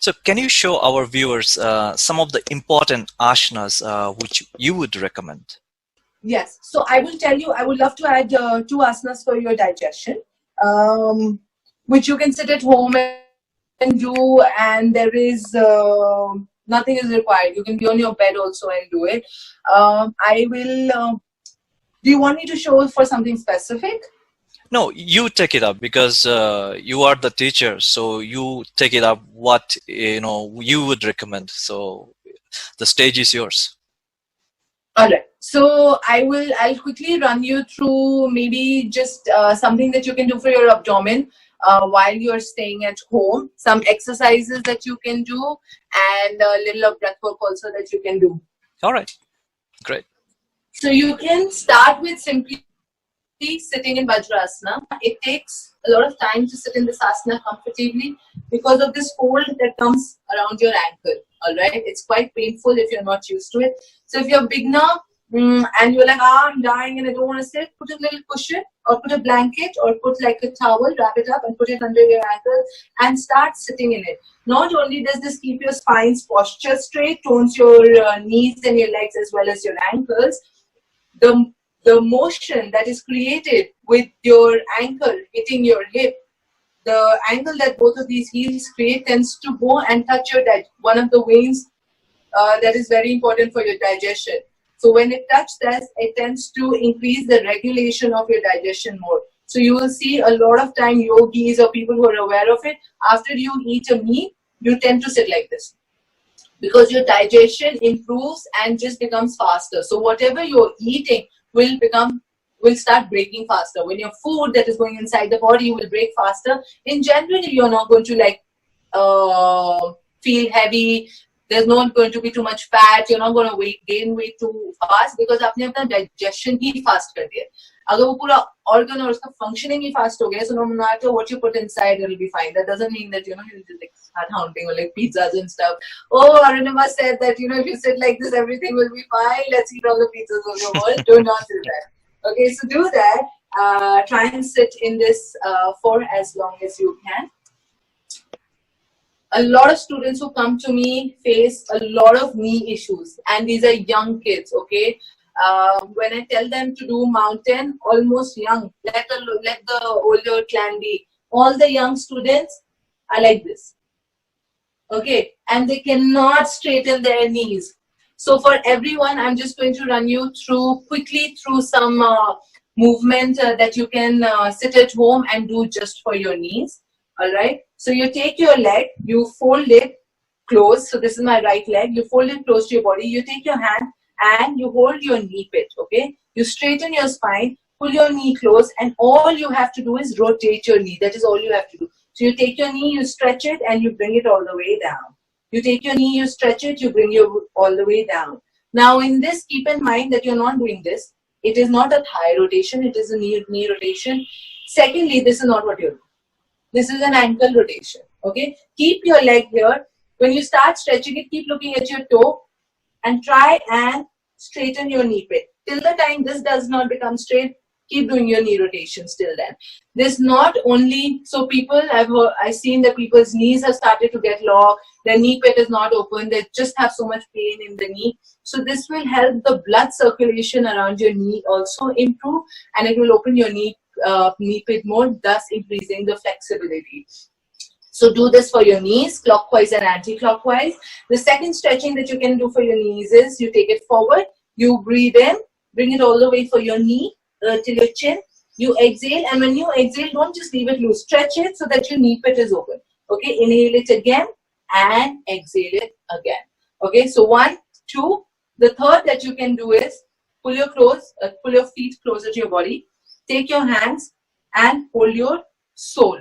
So can you show our viewers some of the important asanas which you would recommend? Yes. So I will tell you, I would love to add 2 asanas for your digestion, which you can sit at home and do, and there is nothing is required. You can be on your bed also and do it. I will. Do you want me to show for something specific? No, you take it up because you are the teacher. So you take it up what you would recommend. So the stage is yours. All right. So I'll quickly run you through maybe just something that you can do for your abdomen while you're staying at home. Some exercises that you can do, and a little of breath work also that you can do. All right. Great. So you can start with simply sitting in Vajrasana. It takes a lot of time to sit in this asana comfortably because of this fold that comes around your ankle. All right, it's quite painful if you're not used to it. So if you're a beginner and you're like, I'm dying and I don't want to sit, put a little cushion or put a blanket or put like a towel, wrap it up and put it under your ankle and start sitting in it. Not only does this keep your spine's posture straight, tones your knees and your legs as well as your ankles, the motion that is created with your ankle hitting your hip, the angle that both of these heels create tends to go and touch your one of the veins that is very important for your digestion. So when it touches that, it tends to increase the regulation of your digestion more. So you will see a lot of time yogis or people who are aware of it, after you eat a meal, you tend to sit like this, because your digestion improves and just becomes faster. So whatever you're eating will start breaking faster. When your food that is going inside the body will break faster, in general you're not going to like feel heavy. There's not going to be too much fat. You're not going to gain weight too fast because आपने अपना digestion ही fast कर दिया. अगर वो पूरा organ और उसका functioning ही fast हो गया, so no matter what you put inside, it'll be fine. That doesn't mean that you'll just like start hounding or like pizzas and stuff. Oh, Arunima said that if you sit like this, everything will be fine. Let's eat all the pizzas of the world. Do not do that. Okay, so do that. Try and sit in this for as long as you can. A lot of students who come to me face a lot of knee issues, and these are young kids, okay? When I tell them to do mountain, almost young, let the older clan be. All the young students are like this, okay? And they cannot straighten their knees. So for everyone, I'm just going to run you quickly through some movement that you can sit at home and do just for your knees. All right. So you take your leg, you fold it close. So this is my right leg. You fold it close to your body. You take your hand and you hold your knee pit. Okay. You straighten your spine, pull your knee close, and all you have to do is rotate your knee. That is all you have to do. So you take your knee, you stretch it, and you bring it all the way down. You take your knee, you stretch it, you bring it all the way down. Now in this, keep in mind that you're not doing this. It is not a thigh rotation. It is a knee rotation. Secondly, this is not what you're doing. This is an ankle rotation, okay? Keep your leg here. When you start stretching it, keep looking at your toe and try and straighten your knee pit. Till the time this does not become straight, keep doing your knee rotations till then. This not only, so people, I've seen that people's knees have started to get locked, their knee pit is not open, they just have so much pain in the knee. So this will help the blood circulation around your knee also improve, and it will open your knee pit more, thus increasing the flexibility. So do this for your knees, clockwise and anti-clockwise. The second stretching that you can do for your knees is you take it forward, you breathe in, bring it all the way for your knee till your chin. You exhale, and when you exhale, don't just leave it loose. Stretch it so that your knee pit is open. Okay, inhale it again and exhale it again. Okay, so 1, 2. The third that you can do is pull your feet closer to your body. Take your hands and hold your sole.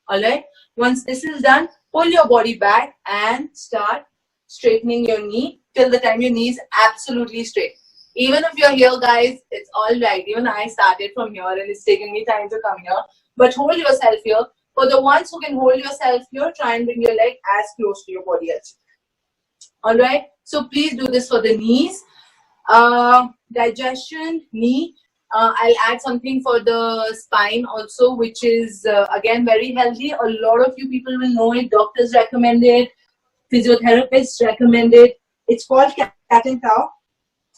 Alright. Once this is done, pull your body back and start straightening your knee till the time your knee is absolutely straight. Even if you're here, guys, it's alright. Even I started from here and it's taken me time to come here. But hold yourself here. For the ones who can hold yourself here, try and bring your leg as close to your body as you can. Alright. So please do this for the knees. Digestion, knee. I'll add something for the spine also, which is again very healthy. A lot of you people will know it. Doctors recommend it. Physiotherapists recommend it. It's called cat and cow,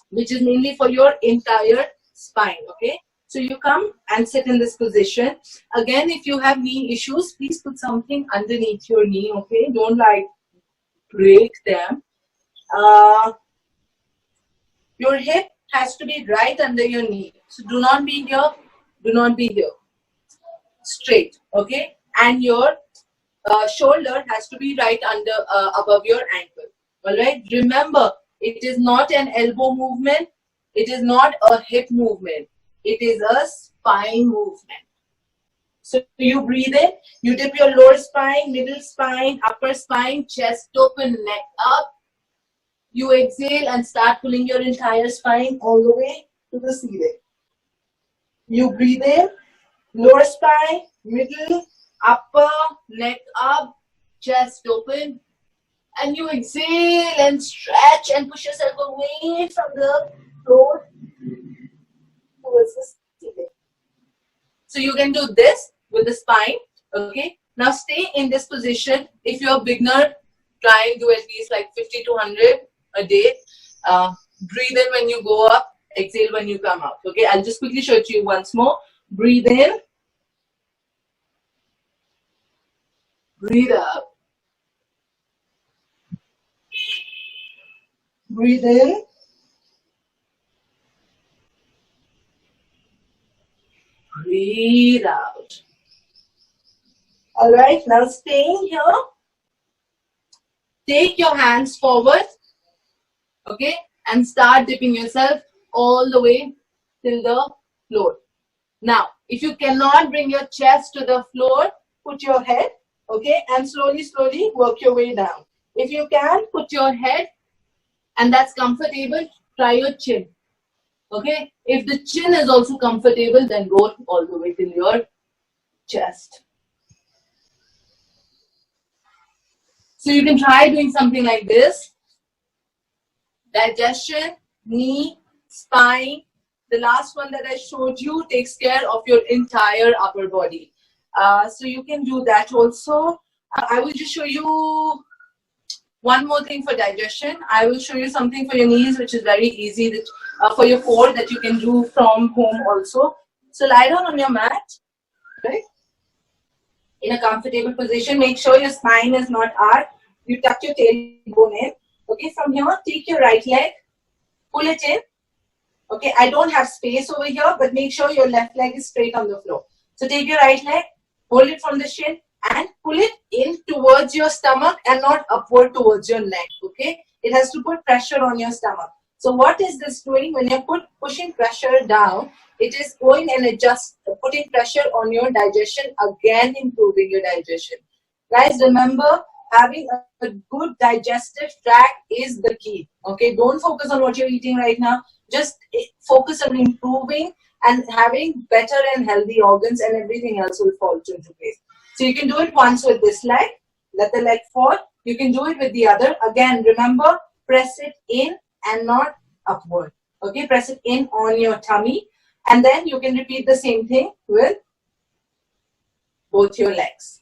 which is mainly for your entire spine. Okay, so you come and sit in this position. Again, if you have knee issues, please put something underneath your knee. Okay, don't like break them. Your hip has to be right under your knee. So do not be here, do not be here. Straight, okay? And your shoulder has to be right under, above your ankle. Alright? Remember, it is not an elbow movement. It is not a hip movement. It is a spine movement. So you breathe in, you dip your lower spine, middle spine, upper spine, chest open, neck up. You exhale and start pulling your entire spine all the way to the ceiling. You breathe in, lower spine, middle, upper, neck up, chest open. And you exhale and stretch and push yourself away from the floor towards the ceiling. So you can do this with the spine, okay? Now stay in this position. If you're a beginner, try and do at least like 50 to 100 a day. Breathe in when you go up, exhale when you come out. Okay, I'll just quickly show it to you once more. Breathe in, breathe out. Breathe in, breathe out. All right, now staying here. Take your hands forward. Okay, and start dipping yourself all the way till the floor. Now, if you cannot bring your chest to the floor, put your head, okay, and slowly, slowly work your way down. If you can, put your head, and that's comfortable, try your chin, okay. If the chin is also comfortable, then go all the way till your chest. So you can try doing something like this. Digestion, knee, spine. The last one that I showed you takes care of your entire upper body. So you can do that also. I will just show you one more thing for digestion. I will show you something for your knees, which is very easy, that, for your core, that you can do from home also. So lie down on your mat, right? In a comfortable position. Make sure your spine is not arched. You tuck your tailbone in. Okay, from here, take your right leg, pull it in. Okay, I don't have space over here, but make sure your left leg is straight on the floor. So take your right leg, hold it from the shin, and pull it in towards your stomach and not upward towards your neck. Okay, it has to put pressure on your stomach. So what is this doing? When you're pushing pressure down, it is going and putting pressure on your digestion, again improving your digestion. Guys, remember, having a good digestive tract is the key. Okay, don't focus on what you're eating right now. Just focus on improving and having better and healthy organs, and everything else will fall into place. So you can do it once with this leg, let the leg fall. You can do it with the other. Again, remember, press it in and not upward. Okay, press it in on your tummy, and then you can repeat the same thing with both your legs.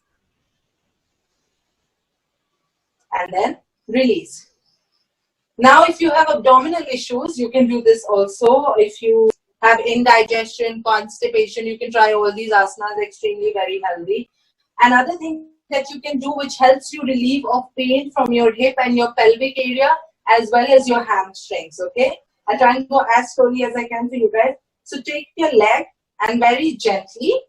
And then release. Now, if you have abdominal issues, you can do this also. If you have indigestion, constipation, you can try all these asanas, extremely very healthy. Another thing that you can do, which helps you relieve of pain from your hip and your pelvic area, as well as your hamstrings. Okay, I'll try and go as slowly as I can for you guys. So take your leg and very gently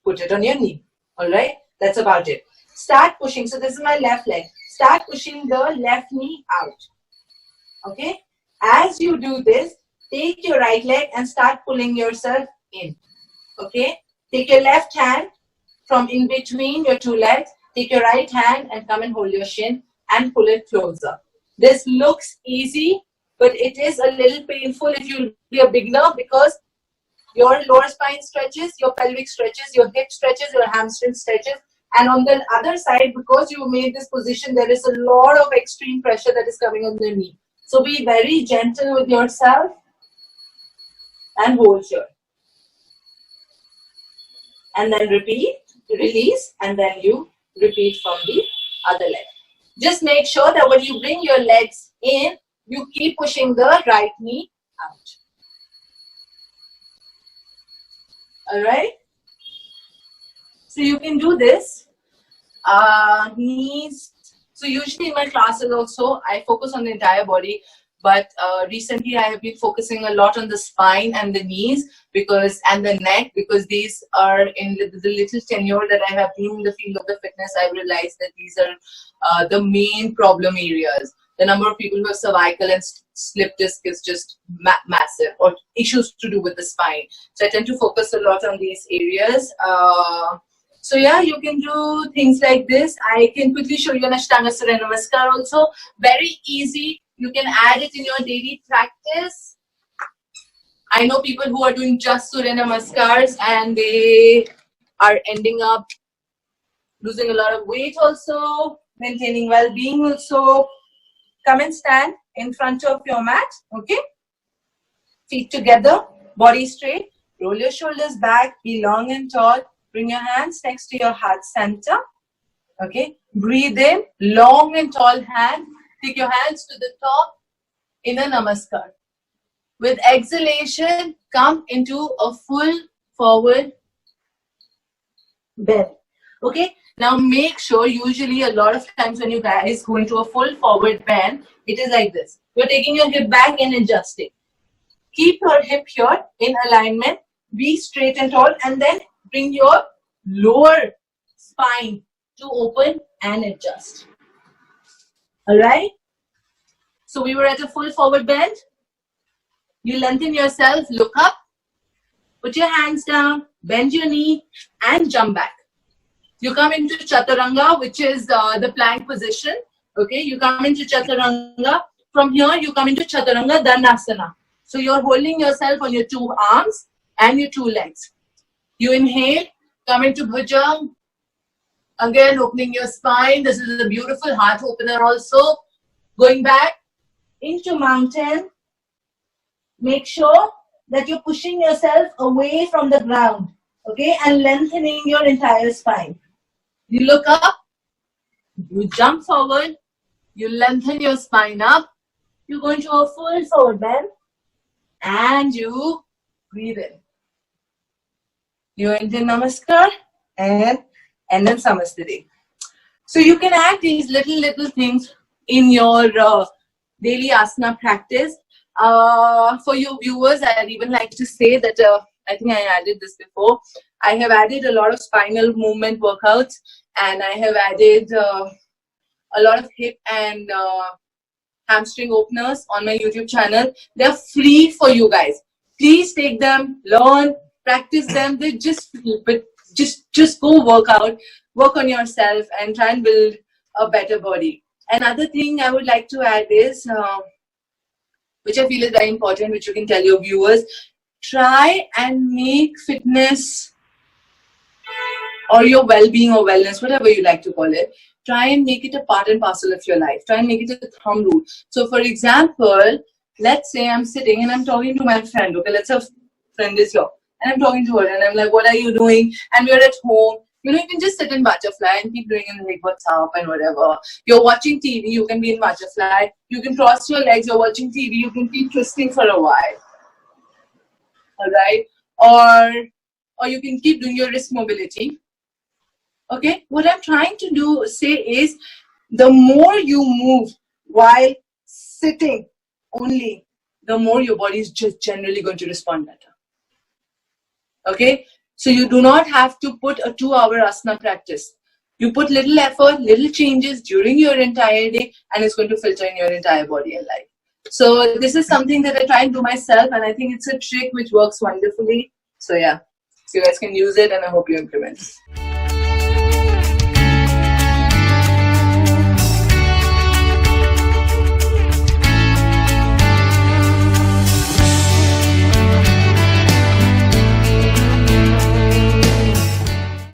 put it on your knee. All right, that's about it. Start pushing. So this is my left leg. Start pushing the left knee out. Okay. As you do this, take your right leg and start pulling yourself in. Okay. Take your left hand from in between your two legs. Take your right hand and come and hold your shin and pull it closer. This looks easy, but it is a little painful if you be a beginner, because your lower spine stretches, your pelvic stretches, your hip stretches, your hamstring stretches. And on the other side, because you made this position, there is a lot of extreme pressure that is coming on the knee. So be very gentle with yourself and hold here. And then repeat, release, and then you repeat from the other leg. Just make sure that when you bring your legs in, you keep pushing the right knee out. Alright? So you can do this. Knees. So usually in my classes also, I focus on the entire body. But recently I have been focusing a lot on the spine and the knees and the neck, because these are in the little tenure that I have been in the field of the fitness. I realized that these are the main problem areas. The number of people who have cervical and slip disc is just massive, or issues to do with the spine. So I tend to focus a lot on these areas. So yeah, you can do things like this. I can quickly show you an Ashtanga Surya Namaskar also. Very easy. You can add it in your daily practice. I know people who are doing just Surya Namaskars and they are ending up losing a lot of weight also, maintaining well-being also. Come and stand in front of your mat, okay? Feet together, body straight. Roll your shoulders back, be long and tall. Bring your hands next to your heart center, okay? Breathe in, long and tall hand. Take your hands to the top in a namaskar. With exhalation, come into a full forward bend. Okay? Now make sure, usually a lot of times when you guys go into a full forward bend, it is like this. You're taking your hip back and adjusting. Keep your hip here in alignment. Be straight and tall, and then bring your lower spine to open and adjust. Alright? So we were at a full forward bend. You lengthen yourself, look up, put your hands down, bend your knee, and jump back. You come into Chaturanga, which is the plank position. Okay, you come into Chaturanga. From here, you come into Chaturanga Dandasana. So you're holding yourself on your two arms and your two legs. You inhale, come into Bhujang. Again, opening your spine. This is a beautiful heart opener also. Going back into mountain. Make sure that you're pushing yourself away from the ground. Okay, and lengthening your entire spine. You look up. You jump forward. You lengthen your spine up. You go into a full forward bend. And you breathe in. You enter Namaskar and then Samastiti. So you can add these little things in your daily asana practice. For you viewers, I'd even like to say that I think I added this before. I have added a lot of spinal movement workouts, and I have added a lot of hip and hamstring openers on my YouTube channel. They're free for you guys. Please take them, learn, practice them. They're just free, but just go work out, work on yourself, and try and build a better body. Another thing I would like to add is, which I feel is very important, which you can tell your viewers, try and make fitness or your well-being or wellness, whatever you like to call it, try and make it a part and parcel of your life. Try and make it a thumb rule. So for example, let's say I'm sitting and I'm talking to my friend. Okay, let's say a friend is here and I'm talking to her and I'm like, what are you doing? And we're at home. You know, you can just sit in butterfly and keep doing it like what's up and whatever. You're watching TV, you can be in butterfly. You can cross your legs, you're watching TV, you can keep twisting for a while. Alright? Or you can keep doing your wrist mobility. Okay? What I'm trying to say is, the more you move while sitting only, the more your body is just generally going to respond better. Okay? So you do not have to put a 2-hour asana practice. You put little effort, little changes during your entire day, and it's going to filter in your entire body and life. So this is something that I try and do myself, and I think it's a trick which works wonderfully. So yeah, so you guys can use it, and I hope you implement it.